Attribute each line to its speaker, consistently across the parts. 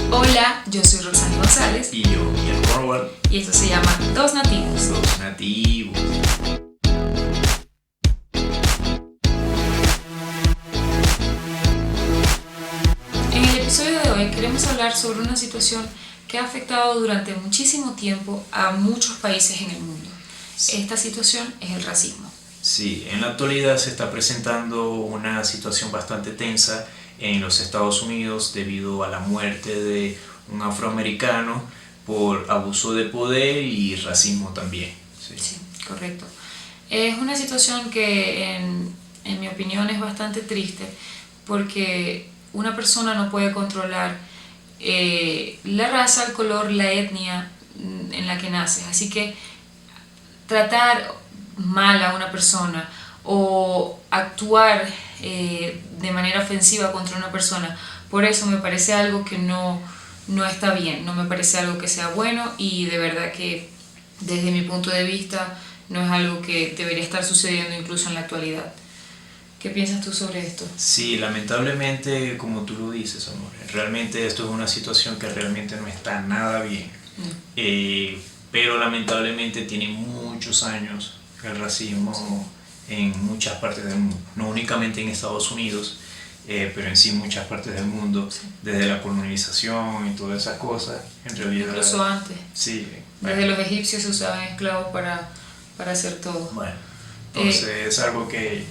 Speaker 1: Hola, yo soy Roxana González
Speaker 2: Y yo, Miguel Corwell,
Speaker 1: y esto se llama Dos Nativos.
Speaker 2: los nativos.
Speaker 1: En el episodio de hoy queremos hablar sobre una situación que ha afectado durante muchísimo tiempo a muchos países en el mundo. Esta situación es el racismo.
Speaker 2: Sí, en la actualidad se está presentando una situación bastante tensa en los Estados Unidos debido a la muerte de un afroamericano por abuso de poder y racismo también.
Speaker 1: Sí, correcto. Es una situación que en mi opinión es bastante triste porque una persona no puede controlar la raza, el color, la etnia en la que naces. Así que tratar mal a una persona o actuar de manera ofensiva contra una persona, por eso me parece algo que no está bien, no me parece algo que sea bueno y de verdad que desde mi punto de vista no es algo que debería estar sucediendo incluso en la actualidad. ¿Qué piensas tú sobre esto?
Speaker 2: Sí, lamentablemente, como tú lo dices, amor, realmente esto es una situación que realmente no está nada bien. Pero lamentablemente tiene muchos años el racismo en muchas partes del mundo, no únicamente en Estados Unidos, pero en sí muchas partes del mundo, desde la colonización y todas esas cosas, en realidad.
Speaker 1: Incluso antes.
Speaker 2: Sí.
Speaker 1: Desde los egipcios se usaban esclavos para hacer todo.
Speaker 2: Bueno, entonces es algo que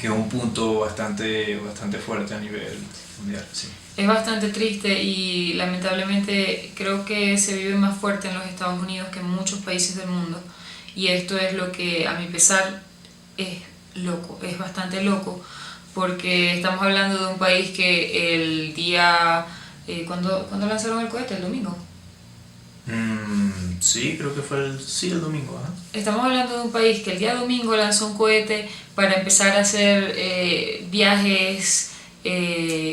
Speaker 2: es un punto bastante fuerte a nivel mundial, sí.
Speaker 1: Es bastante triste y lamentablemente creo que se vive más fuerte en los Estados Unidos que en muchos países del mundo. Y esto es lo que a mi pesar es loco, es bastante loco, porque estamos hablando de un país que el día... ¿cuándo lanzaron el cohete? ¿El domingo?
Speaker 2: Sí, creo que fue el domingo.
Speaker 1: Estamos hablando de un país que el día domingo lanzó un cohete para empezar a hacer viajes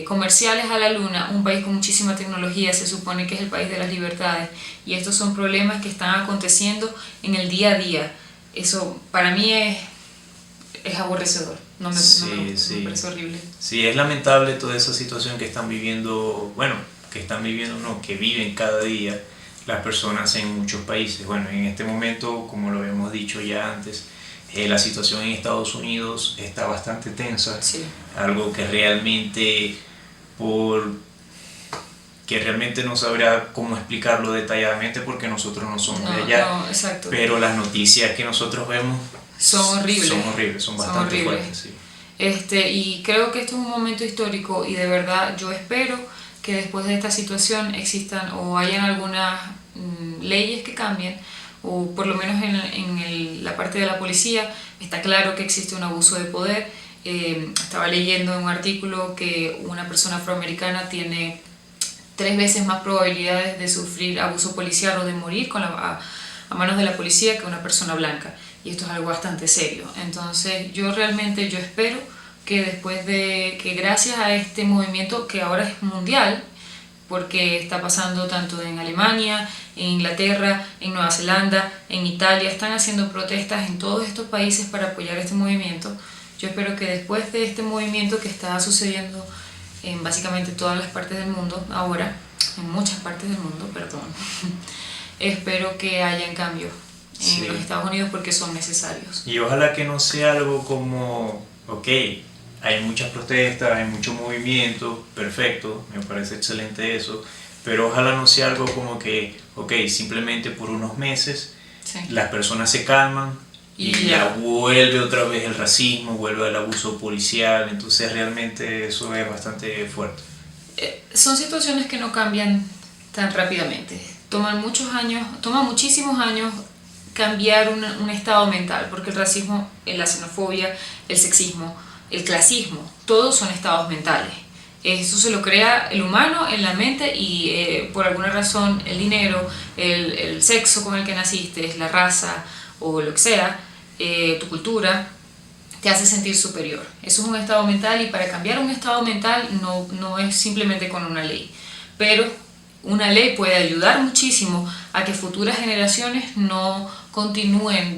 Speaker 1: comerciales a la luna, un país con muchísima tecnología, se supone que es el país de las libertades, y estos son problemas que están aconteciendo en el día a día. Eso para mí es aborrecedor, no me parece horrible.
Speaker 2: Sí, es lamentable toda esa situación que están viviendo, que viven cada día las personas en muchos países. Bueno, en este momento, como lo habíamos dicho ya antes, la situación en Estados Unidos está bastante tensa,
Speaker 1: sí.
Speaker 2: Algo que realmente no sabría cómo explicarlo detalladamente porque nosotros no somos de allá,
Speaker 1: exacto.
Speaker 2: Pero las noticias que nosotros vemos
Speaker 1: son horribles,
Speaker 2: son bastante fuertes. Sí.
Speaker 1: Y creo que esto es un momento histórico y de verdad yo espero que después de esta situación existan o hayan algunas leyes que cambien, o por lo menos en la parte de la policía está claro que existe un abuso de poder. Estaba leyendo en un artículo que una persona afroamericana tiene 3 veces más probabilidades de sufrir abuso policial o de morir a manos de la policía que una persona blanca, y esto es algo bastante serio. Entonces yo espero que después de que gracias a este movimiento que ahora es mundial, porque está pasando tanto en Alemania, en Inglaterra, en Nueva Zelanda, en Italia, están haciendo protestas en todos estos países para apoyar este movimiento. Yo espero que después de este movimiento que está sucediendo en básicamente todas las partes del mundo ahora, en muchas partes del mundo, perdón, espero que hayan cambios en los Estados Unidos porque son necesarios.
Speaker 2: Y ojalá que no sea algo como, hay muchas protestas, hay mucho movimiento, perfecto, me parece excelente eso, pero ojalá no sea algo como que, simplemente por unos meses las personas se calman y ya vuelve otra vez el racismo, vuelve el abuso policial, entonces realmente eso es bastante fuerte.
Speaker 1: Son situaciones que no cambian tan rápidamente, toma muchísimos años cambiar un estado mental, porque el racismo, la xenofobia, el sexismo, el clasismo, todos son estados mentales. Eso se lo crea el humano en la mente y por alguna razón el dinero, el sexo con el que naciste, la raza o lo que sea, tu cultura, te hace sentir superior. Eso es un estado mental y para cambiar un estado mental no es simplemente con una ley. Pero una ley puede ayudar muchísimo a que futuras generaciones no continúen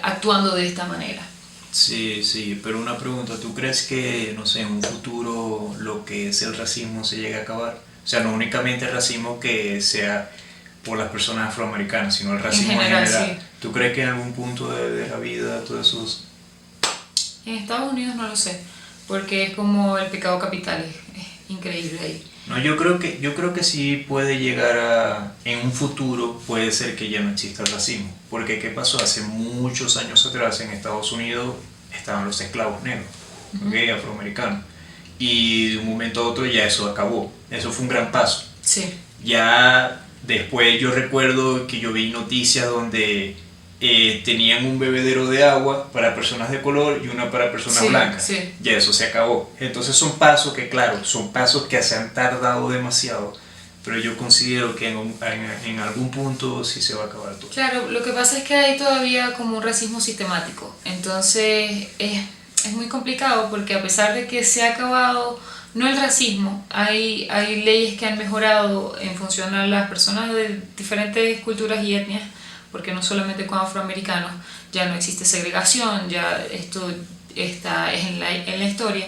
Speaker 1: actuando de esta manera.
Speaker 2: Sí, sí, pero una pregunta, ¿tú crees que, no sé, en un futuro lo que es el racismo se llegue a acabar? O sea, no únicamente el racismo que sea por las personas afroamericanas, sino el
Speaker 1: En
Speaker 2: racismo en
Speaker 1: general,
Speaker 2: general.
Speaker 1: sí.
Speaker 2: ¿Tú crees que en algún punto de la vida todo eso...
Speaker 1: En Estados Unidos no lo sé, porque es como el pecado capital, es increíble ahí.
Speaker 2: No, yo creo que sí puede llegar a, en un futuro puede ser que ya no exista el racismo, porque ¿qué pasó? Hace muchos años atrás en Estados Unidos estaban los esclavos negros, ¿ok? Afroamericanos, y de un momento a otro ya eso acabó, eso fue un gran paso.
Speaker 1: Sí,
Speaker 2: Ya después yo recuerdo que yo vi noticias donde tenían un bebedero de agua para personas de color y una para personas
Speaker 1: sí,
Speaker 2: blancas.
Speaker 1: sí.
Speaker 2: Ya eso se acabó. Entonces son pasos que, claro, son pasos que se han tardado demasiado, pero yo considero que en algún punto sí se va a acabar todo.
Speaker 1: Claro, lo que pasa es que hay todavía como un racismo sistemático, entonces es muy complicado porque a pesar de que se ha acabado, no el racismo, hay leyes que han mejorado en función a las personas de diferentes culturas y etnias, porque no solamente con afroamericanos, ya no existe segregación, ya esto está es en la historia,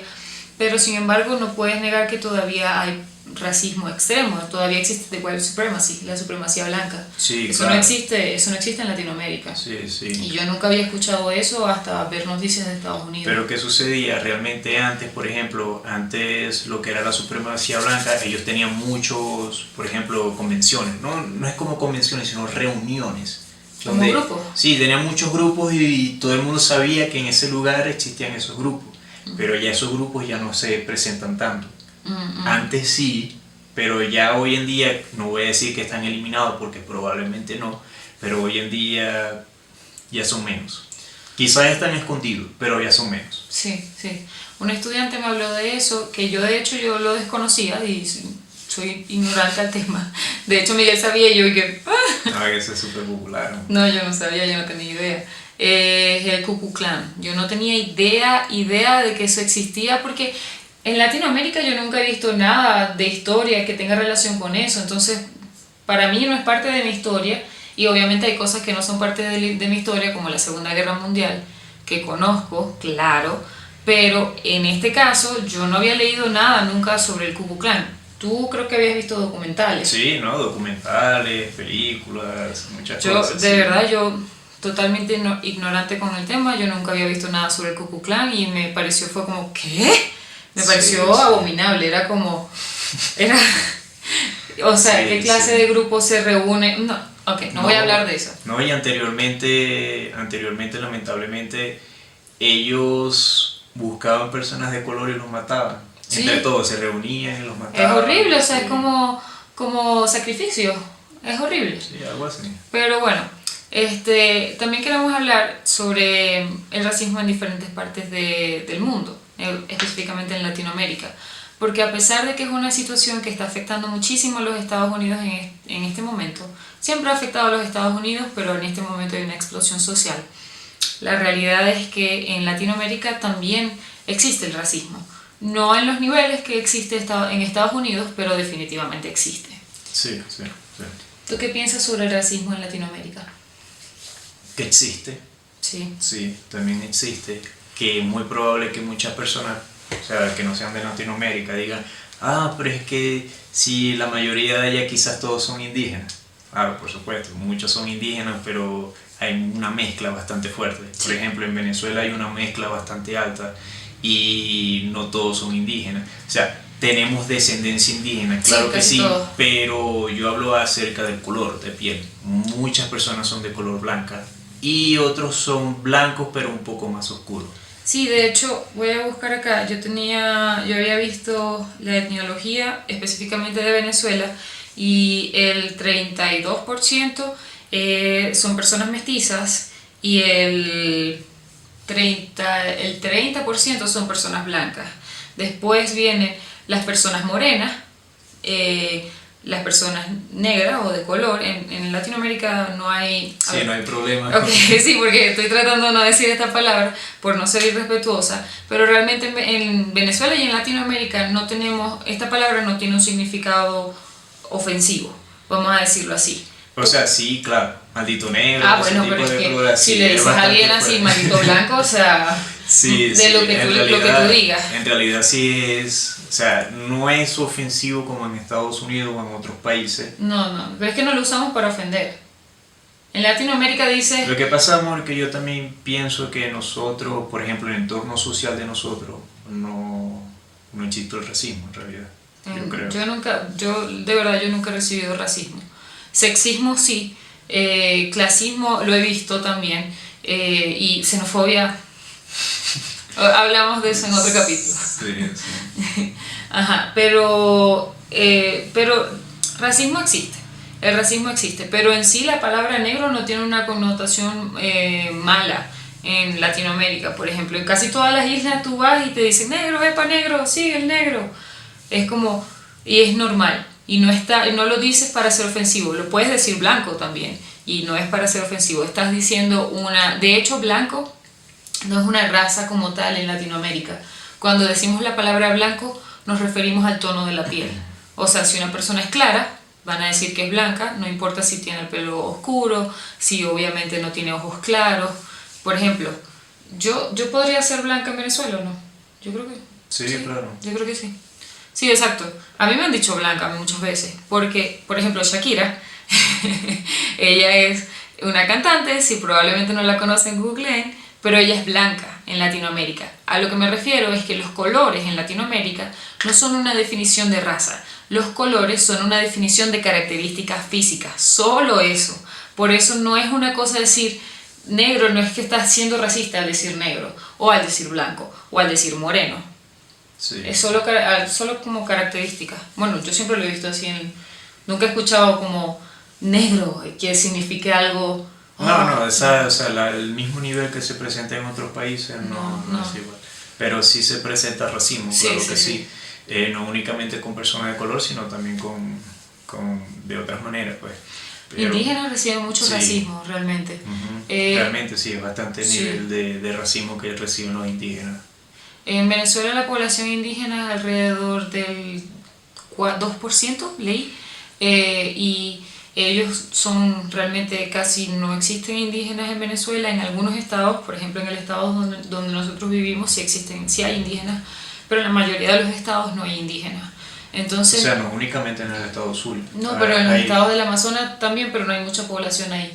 Speaker 1: pero sin embargo no puedes negar que todavía hay racismo extremo, todavía existe the white supremacy, la supremacía blanca.
Speaker 2: Sí,
Speaker 1: Eso
Speaker 2: claro.
Speaker 1: eso no existe en Latinoamérica.
Speaker 2: Sí, sí.
Speaker 1: Y yo nunca había escuchado eso hasta ver noticias de Estados Unidos.
Speaker 2: Pero ¿qué sucedía? Realmente antes, por ejemplo, antes lo que era la supremacía blanca, ellos tenían muchos, por ejemplo, convenciones. No es como convenciones, sino reuniones.
Speaker 1: ¿Como grupos?
Speaker 2: Sí, tenían muchos grupos y todo el mundo sabía que en ese lugar existían esos grupos. Pero ya esos grupos ya no se presentan tanto. Antes sí, pero ya hoy en día, no voy a decir que están eliminados porque probablemente no, pero hoy en día ya son menos. Quizás están escondidos, pero ya son menos.
Speaker 1: Sí, sí. Un estudiante me habló de eso, que yo de hecho yo lo desconocía y soy ignorante al tema. De hecho Miguel sabía y yo que...
Speaker 2: Ah, ese es súper popular.
Speaker 1: No, yo no sabía, yo no tenía idea. Es el Ku Klux Klan. Yo no tenía idea de que eso existía porque en Latinoamérica yo nunca he visto nada de historia que tenga relación con eso. Entonces, para mí no es parte de mi historia y obviamente hay cosas que no son parte de mi historia, como la Segunda Guerra Mundial, que conozco, claro, pero en este caso yo no había leído nada nunca sobre el Ku Klux Klan. Tú creo que habías visto documentales.
Speaker 2: Sí, ¿no? Documentales, películas, muchas
Speaker 1: Yo,
Speaker 2: cosas.
Speaker 1: de
Speaker 2: sí.
Speaker 1: verdad, yo totalmente ignorante con el tema, yo nunca había visto nada sobre el Ku Klux Klan y me pareció, fue como, ¿qué? Me pareció
Speaker 2: Sí.
Speaker 1: abominable, era como, era, o sea,
Speaker 2: Sí,
Speaker 1: ¿qué clase
Speaker 2: sí.
Speaker 1: de grupo se reúne? No, ok, no voy a hablar de eso.
Speaker 2: No, y anteriormente lamentablemente, ellos buscaban personas de color y los mataban.
Speaker 1: Sí.
Speaker 2: Entre todos se reunían y los
Speaker 1: Es
Speaker 2: mataban.
Speaker 1: horrible, o sea,
Speaker 2: Sí.
Speaker 1: es como sacrificio, es horrible.
Speaker 2: Sí, algo así.
Speaker 1: Pero bueno, también queremos hablar sobre el racismo en diferentes partes del mundo, específicamente en Latinoamérica, porque a pesar de que es una situación que está afectando muchísimo a los Estados Unidos en este momento, siempre ha afectado a los Estados Unidos, pero en este momento hay una explosión social. La realidad es que en Latinoamérica también existe el racismo, no en los niveles que existe en Estados Unidos, pero definitivamente existe.
Speaker 2: Sí, sí, sí.
Speaker 1: ¿Tú qué piensas sobre el racismo en Latinoamérica?
Speaker 2: Que existe,
Speaker 1: Sí.
Speaker 2: sí, también existe. Que es muy probable que muchas personas, o sea, que no sean de Latinoamérica, digan, pero es que si la mayoría de allá quizás todos son indígenas. Claro, por supuesto, muchos son indígenas, pero hay una mezcla bastante fuerte. Por ejemplo, en Venezuela hay una mezcla bastante alta y no todos son indígenas. O sea, tenemos descendencia indígena, claro
Speaker 1: Sí,
Speaker 2: que
Speaker 1: casi
Speaker 2: sí,
Speaker 1: todos.
Speaker 2: pero yo hablo acerca del color de piel. Muchas personas son de color blanca y otros son blancos pero un poco más oscuros.
Speaker 1: Sí, de hecho, voy a buscar acá. Yo había visto la etnología específicamente de Venezuela y el 32% son personas mestizas y el 30% son personas blancas. Después vienen las personas morenas, las personas negras o de color. En Latinoamérica no hay...
Speaker 2: Sí, no hay problema.
Speaker 1: Ok, sí, porque estoy tratando de no decir esta palabra por no ser irrespetuosa, pero realmente en Venezuela y en Latinoamérica no tenemos, esta palabra no tiene un significado ofensivo, vamos a decirlo así.
Speaker 2: O sea, sí, claro, maldito negro, ese
Speaker 1: Bueno,
Speaker 2: tipo
Speaker 1: pero es
Speaker 2: de
Speaker 1: que
Speaker 2: cosas,
Speaker 1: si
Speaker 2: sí,
Speaker 1: le
Speaker 2: es
Speaker 1: dices a
Speaker 2: bastante
Speaker 1: alguien así,
Speaker 2: fuerte.
Speaker 1: maldito blanco, o sea,
Speaker 2: Sí,
Speaker 1: de
Speaker 2: sí,
Speaker 1: lo que tú digas.
Speaker 2: en realidad sí es, o sea, no es ofensivo como en Estados Unidos o en otros países.
Speaker 1: No, pero es que no lo usamos para ofender. En Latinoamérica dice,
Speaker 2: Lo que pasa, amor, que yo también pienso que nosotros, por ejemplo, el entorno social de nosotros, no existe el racismo en realidad, yo creo.
Speaker 1: de verdad, yo nunca he recibido racismo. Sexismo sí, clasismo lo he visto también, y xenofobia, hablamos de eso en otro capítulo.
Speaker 2: Sí, sí.
Speaker 1: Ajá, pero racismo existe. El racismo existe, pero en sí la palabra negro no tiene una connotación mala en Latinoamérica, por ejemplo. En casi todas las islas tú vas y te dicen negro, epa negro, sí, el negro. Es como, y es normal. Y no lo dices para ser ofensivo, lo puedes decir blanco también, y no es para ser ofensivo. Estás diciendo de hecho blanco no es una raza como tal en Latinoamérica. Cuando decimos la palabra blanco nos referimos al tono de la piel. O sea, si una persona es clara, van a decir que es blanca, no importa si tiene el pelo oscuro, si obviamente no tiene ojos claros. Por ejemplo, yo podría ser blanca en Venezuela, ¿o no? Yo creo que
Speaker 2: Sí, claro.
Speaker 1: yo creo que sí. Sí, exacto. A mí me han dicho blanca muchas veces, porque, por ejemplo, Shakira, ella es una cantante, si probablemente no la conocen, googleen, pero ella es blanca en Latinoamérica. A lo que me refiero es que los colores en Latinoamérica no son una definición de raza. Los colores son una definición de características físicas, solo eso. Por eso no es una cosa decir negro, no es que estás siendo racista al decir negro, o al decir blanco, o al decir moreno.
Speaker 2: Sí.
Speaker 1: Es solo como característica. Bueno, yo siempre lo he visto así. Nunca he escuchado como negro que signifique algo.
Speaker 2: No, o sea, el mismo nivel que se presenta en otros países no es igual. Pero sí se presenta racismo,
Speaker 1: Sí,
Speaker 2: claro
Speaker 1: sí,
Speaker 2: que
Speaker 1: sí.
Speaker 2: sí. No únicamente con personas de color, sino también de otras maneras, pues. Pero,
Speaker 1: Indígenas reciben mucho
Speaker 2: sí.
Speaker 1: racismo, realmente.
Speaker 2: Ujú. Realmente sí, es bastante el
Speaker 1: sí.
Speaker 2: nivel de racismo que reciben los indígenas.
Speaker 1: En Venezuela la población indígena es alrededor del 2%, leí, y ellos son realmente casi no existen indígenas en Venezuela. En algunos estados, por ejemplo en el estado donde nosotros vivimos, sí hay indígenas, pero en la mayoría de los estados no hay indígenas. Entonces,
Speaker 2: O sea, no únicamente en el estado sur.
Speaker 1: no, pero en los estados del Amazonas también, pero no hay mucha población ahí.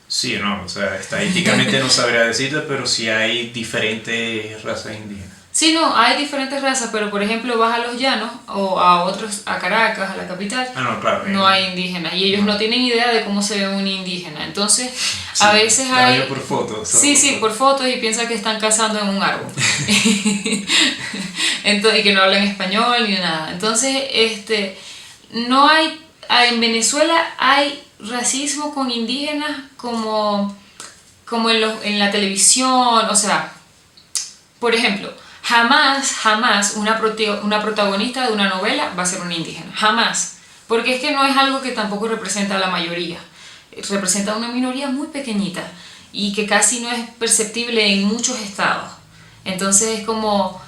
Speaker 2: Sí, no, o sea, estadísticamente no sabría decirte, pero sí hay diferentes razas indígenas.
Speaker 1: Sí, no, hay diferentes razas, pero por ejemplo vas a los llanos o a Caracas, a la capital,
Speaker 2: No, claro.
Speaker 1: no hay indígenas y ellos no tienen idea de cómo se ve un indígena. Entonces,
Speaker 2: Sí,
Speaker 1: a veces hay...
Speaker 2: por fotos.
Speaker 1: Sí, por fotos y piensan que están cazando en un árbol. Entonces, y que no hablan español ni nada. Entonces, no hay... En Venezuela hay racismo con indígenas como en la televisión, o sea, por ejemplo, jamás una protagonista de una novela va a ser una indígena, jamás, porque es que no es algo que tampoco representa a la mayoría, representa a una minoría muy pequeñita y que casi no es perceptible en muchos estados. Entonces es como,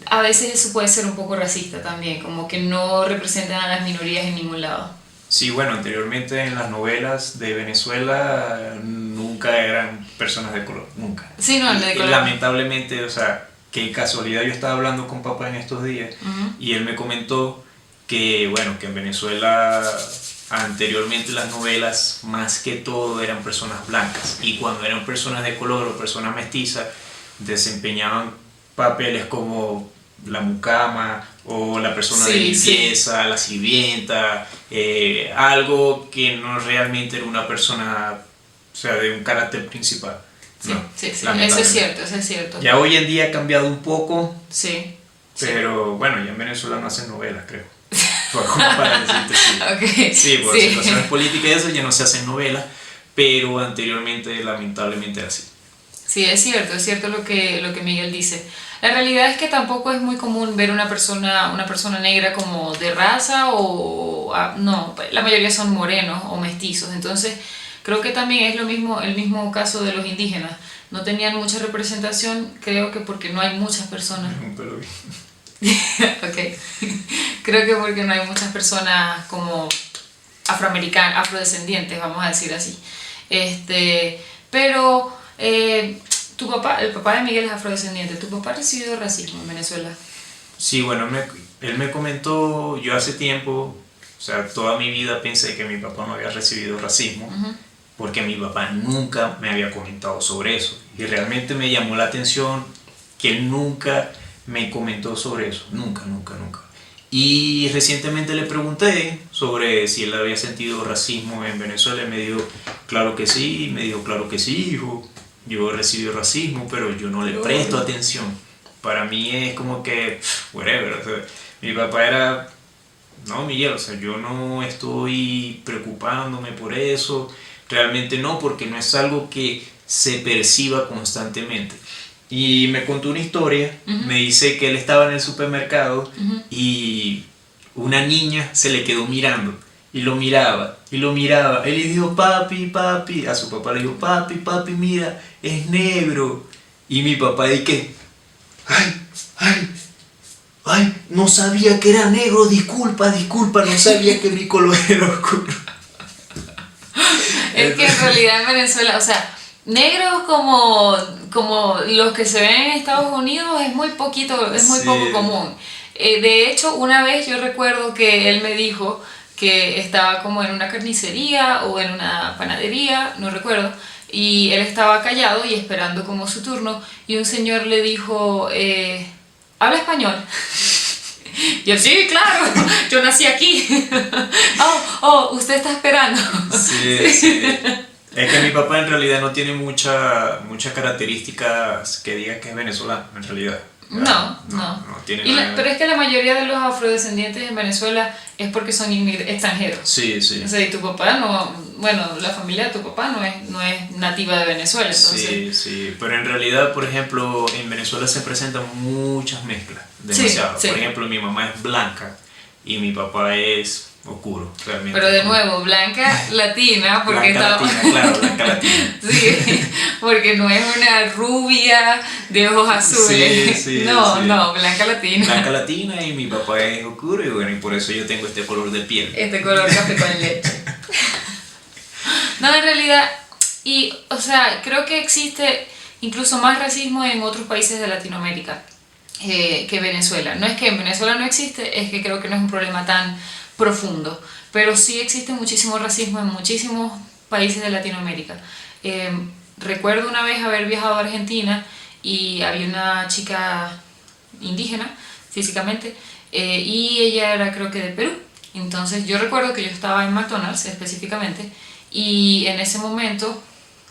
Speaker 1: a veces eso puede ser un poco racista también, como que no representan a las minorías en ningún lado.
Speaker 2: Sí, bueno, anteriormente en las novelas de Venezuela nunca eran personas de color, nunca.
Speaker 1: Sí, no, de color.
Speaker 2: Lamentablemente, o sea, qué casualidad, yo estaba hablando con papá en estos días y él me comentó que, bueno, que en Venezuela anteriormente las novelas más que todo eran personas blancas y cuando eran personas de color o personas mestizas desempeñaban papeles como la mucama o la persona de limpieza, la sirvienta, algo que no realmente era una persona, o sea, de un carácter principal.
Speaker 1: Sí, eso es cierto.
Speaker 2: Ya hoy en día ha cambiado un poco,
Speaker 1: sí,
Speaker 2: pero bueno, ya en Venezuela no hacen novelas, creo. Para decirte sí.
Speaker 1: Okay.
Speaker 2: Sí, por situaciones políticas y eso ya no se hacen novelas, pero anteriormente lamentablemente era así.
Speaker 1: Sí, es cierto lo que Miguel dice. La realidad es que tampoco es muy común ver una persona negra como de raza no, la mayoría son morenos o mestizos. Entonces, creo que también es el mismo caso de los indígenas. No tenían mucha representación, creo que porque no hay muchas personas. Okay. Creo que porque no hay muchas personas como afrodescendientes, vamos a decir así. Pero el papá de Miguel es afrodescendiente. ¿Tu papá ha recibido racismo en Venezuela?
Speaker 2: Sí, bueno, él me comentó, yo hace tiempo, o sea, toda mi vida pensé que mi papá no había recibido racismo, porque mi papá nunca me había comentado sobre eso. Y realmente me llamó la atención que él nunca me comentó sobre eso, nunca, nunca, nunca. Y recientemente le pregunté sobre si él había sentido racismo en Venezuela y me dijo, claro que sí, me dijo, claro que sí, hijo, yo he recibido racismo, pero yo no le presto atención. Para mí es como que, whatever, o sea, mi papá era, no, Miguel, o sea, yo no estoy preocupándome por eso, realmente no, porque no es algo que se perciba constantemente. Y me contó una historia, me dice que él estaba en el supermercado y una niña se le quedó mirando y lo miraba y lo miraba. Él le dijo, papi, papi, a su papá le dijo, papi, papi, mira, es negro. Y mi papá dice, ay, ay, ay, no sabía que era negro, disculpa, disculpa, no sabía que mi color era oscuro.
Speaker 1: Es que en realidad en Venezuela, o sea, negros como los que se ven en Estados Unidos es muy poquito, es muy poco común. De hecho, una vez yo recuerdo que él me dijo que estaba como en una carnicería o en una panadería, no recuerdo, y él estaba callado y esperando como su turno, y un señor le dijo, ¿habla español? Y él, sí, claro, yo nací aquí. Usted está esperando.
Speaker 2: Sí. Es que mi papá en realidad no tiene muchas características que diga que es venezolano, en realidad.
Speaker 1: No tiene nada. Pero es que la mayoría de los afrodescendientes en Venezuela es porque son extranjeros.
Speaker 2: Sí.
Speaker 1: O sea, y tu papá no, bueno, la familia de tu papá no es nativa de Venezuela, entonces.
Speaker 2: Sí, pero en realidad, por ejemplo, en Venezuela se presentan muchas mezclas, demasiado.
Speaker 1: Sí.
Speaker 2: Por ejemplo, mi mamá es blanca y mi papá es oscuro, realmente.
Speaker 1: Pero de nuevo, blanca latina, porque
Speaker 2: blanca latina.
Speaker 1: Sí, porque no es una rubia de ojos azules. No, blanca latina.
Speaker 2: Blanca latina y mi papá es oscuro y bueno, y por eso yo tengo este color de piel.
Speaker 1: Este color café con leche. No, en realidad, o sea, creo que existe incluso más racismo en otros países de Latinoamérica que Venezuela. No es que en Venezuela no existe, es que creo que no es un problema tan profundo, pero sí existe muchísimo racismo en muchísimos países de Latinoamérica. Recuerdo una vez haber viajado a Argentina y había una chica indígena físicamente y ella era, creo que, de Perú. Entonces yo recuerdo que yo estaba en McDonald's específicamente y en ese momento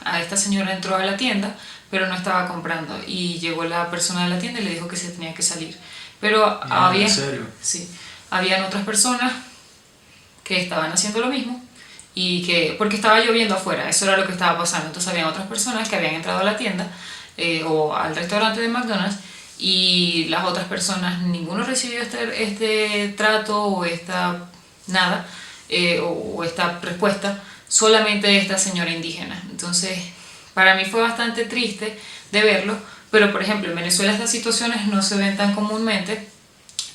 Speaker 1: a esta señora entró a la tienda pero no estaba comprando y llegó la persona de la tienda y le dijo que se tenía que salir, pero
Speaker 2: ¿En serio?
Speaker 1: Sí, habían otras personas que estaban haciendo lo mismo y porque estaba lloviendo afuera, eso era lo que estaba pasando. Entonces habían otras personas que habían entrado a la tienda o al restaurante de McDonald's y las otras personas, ninguno recibió este trato o esta nada o esta respuesta, solamente esta señora indígena. Entonces para mí fue bastante triste de verlo, pero por ejemplo en Venezuela estas situaciones no se ven tan comúnmente,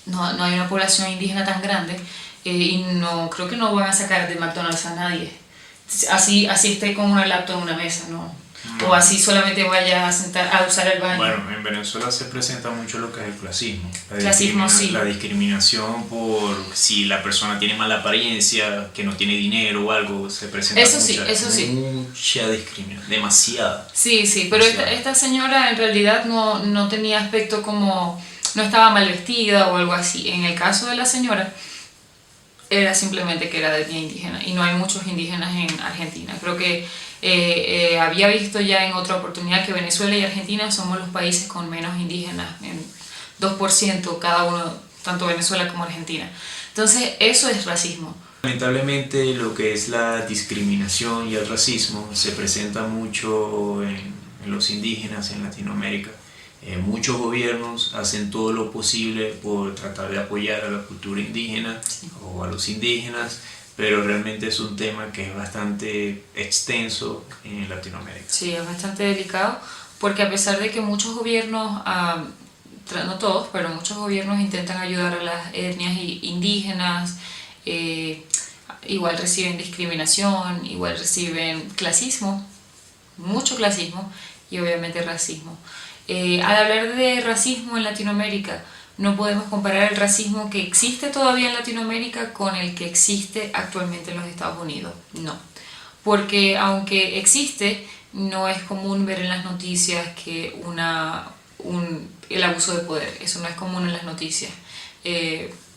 Speaker 1: no hay una población indígena tan grande y no creo que no van a sacar de McDonald's a nadie así esté con una laptop en una mesa, no. O así solamente vaya a usar el baño.
Speaker 2: Bueno, en Venezuela se presenta mucho lo que es el clasismo.
Speaker 1: Sí.
Speaker 2: La discriminación por si la persona tiene mala apariencia, que no tiene dinero o algo, se presenta
Speaker 1: eso sí.
Speaker 2: Mucha discriminación, demasiada.
Speaker 1: Sí, pero esta señora en realidad no tenía aspecto como, no estaba mal vestida o algo así. En el caso de la señora, era simplemente que era de etnia indígena y no hay muchos indígenas en Argentina. Creo que había visto ya en otra oportunidad que Venezuela y Argentina somos los países con menos indígenas, en 2% cada uno, tanto Venezuela como Argentina. Entonces eso es racismo.
Speaker 2: Lamentablemente lo que es la discriminación y el racismo se presenta mucho en los indígenas en Latinoamérica. Muchos gobiernos hacen todo lo posible por tratar de apoyar a la cultura indígena o a los indígenas, pero realmente es un tema que es bastante extenso en Latinoamérica.
Speaker 1: Sí, es bastante delicado porque a pesar de que muchos gobiernos, no todos, pero muchos gobiernos intentan ayudar a las etnias indígenas, igual reciben discriminación, igual reciben clasismo, mucho clasismo, y obviamente racismo. Al hablar de racismo en Latinoamérica, no podemos comparar el racismo que existe todavía en Latinoamérica con el que existe actualmente en los Estados Unidos. No, porque aunque existe, no es común ver en las noticias que el abuso de poder. Eso no es común en las noticias.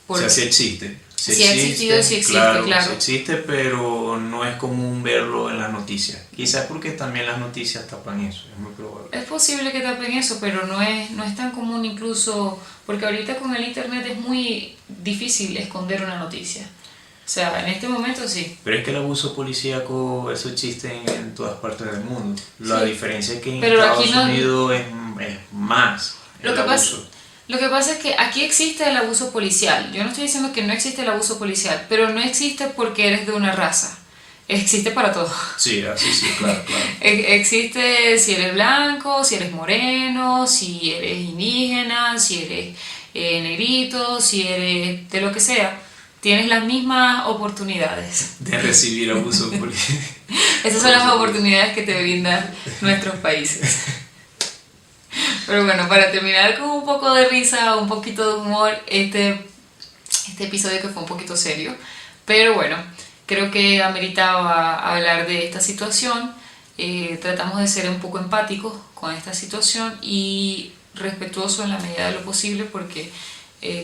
Speaker 2: O sea, sí existe.
Speaker 1: Sí ha existido, sí existe, claro.
Speaker 2: Sí existe, pero no es común verlo en las noticias. Quizás porque también las noticias tapan eso, es muy probable.
Speaker 1: Es posible que tapen eso, pero no es tan común, incluso porque ahorita con el internet es muy difícil esconder una noticia. O sea, en este momento sí.
Speaker 2: Pero es que el abuso policíaco, eso existe en todas partes del mundo. La diferencia es que en
Speaker 1: pero
Speaker 2: Estados Unidos es más el abuso.
Speaker 1: Lo que pasa es que aquí existe el abuso policial. Yo no estoy diciendo que no existe el abuso policial, pero no existe porque eres de una raza. Existe para todo.
Speaker 2: Sí, así sí, claro.
Speaker 1: Existe si eres blanco, si eres moreno, si eres indígena, si eres negrito, si eres de lo que sea. Tienes las mismas oportunidades
Speaker 2: de recibir abuso policial.
Speaker 1: Esas son las oportunidades que te brindan nuestros países. Pero bueno, para terminar con un poco de risa, un poquito de humor, este episodio que fue un poquito serio, pero bueno, creo que ameritaba hablar de esta situación. Tratamos de ser un poco empáticos con esta situación y respetuosos en la medida de lo posible porque,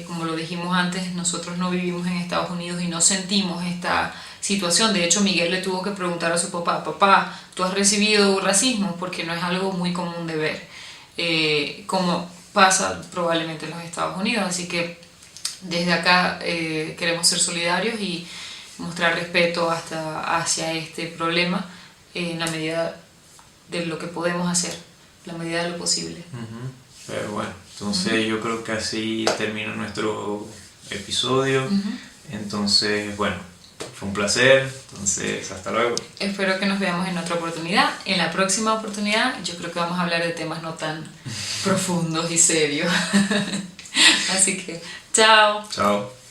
Speaker 1: como lo dijimos antes, nosotros no vivimos en Estados Unidos y no sentimos esta situación. De hecho, Miguel le tuvo que preguntar a su papá, papá, ¿tú has recibido racismo? Porque no es algo muy común de ver. Como pasa probablemente en los Estados Unidos, así que desde acá queremos ser solidarios y mostrar respeto hacia este problema en la medida de lo que podemos hacer, la medida de lo posible.
Speaker 2: Pero bueno, entonces yo creo que así termina nuestro episodio. Entonces, bueno, fue un placer, entonces hasta luego.
Speaker 1: Espero que nos veamos en otra oportunidad. En la próxima oportunidad yo creo que vamos a hablar de temas no tan profundos y serios. Así que, chao.
Speaker 2: Chao.